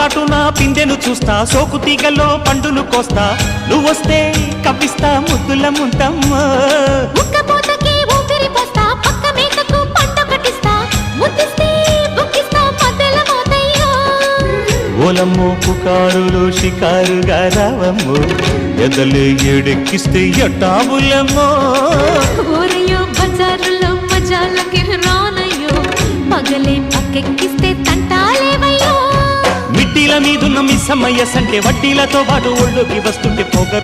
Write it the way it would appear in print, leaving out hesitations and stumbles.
చాటున పిందెను చూస్తా, సోకు తీగల్లో పండును కోస్తా, నువ్వొస్తే కప్పిస్తా ముద్దుల ముంతమ్మ. ఉక్కపోతకి ఊపిరి పోస్తా, పక్క మేకకు పంట కట్టిస్తా, ముద్దిస్తే బుక్కిస్తా మధ్యల మోతయ్యో. ఓలమ్మో పుకారులు షికారుగా రావమ్మో, ఎదలు ఎడెక్కిస్తే ఎట్టాబులమ్మో. ఊరయ్యో బజారులో మజాలకి రానయ్యో, పగలే పక్కెక్కిస్తే తంటాలేవయ్యో. మిట్టిల మీదున్న మిస్సమ్మయ్య సంటే వడ్డీలతో పాటు ఒళ్ళోకి వస్తుంటే పొగ